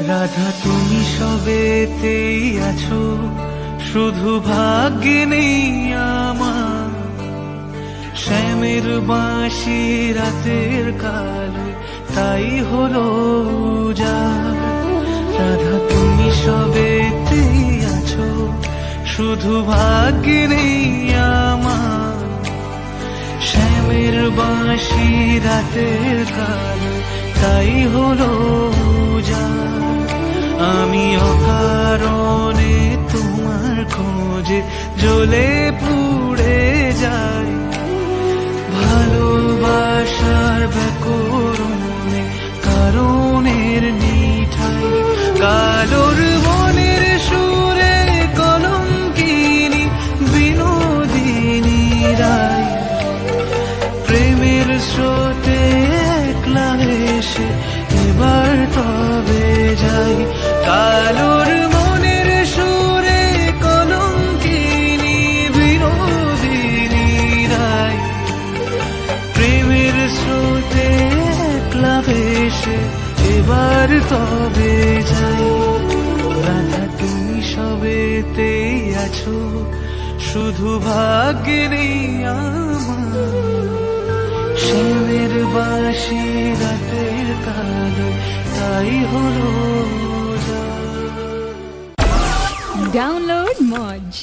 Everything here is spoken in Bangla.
রাধা তুমি সবেতেই আছো, শুধু ভাগ্যে নেই আমার। শ্যামের বাঁশি রাতের কালে তাই হলো উজাড়। রাধা তুমি সবেতেই আছো, শুধু ভাগ্যে নেই আমার। শ্যামের বাঁশি রাতের কালে তাই হলো উজাড়। আমি অকারণে তোমার খোঁজে জ্বলে পুড়ে যাই, ভালোবাসার ব্যাকরণে কারণের নিঠাই। কালোর মনের সুরে কলঙ্কিনী বিনোদিনী রায়, প্রেমের স্রোতে একলা এসে এবার তবে যাই। কালোর মনের সুরে কলঙ্কিনী বিনোদিনী রায়, প্রেমের স্রোতে একলা এসে এবার তবে যাই। রাধা তুমি সবেতেই আছো, শুধু ভাগ্যে নেই আমার। শ্যামের বাঁশি রাতের কালে তাই হলো। Download Moj.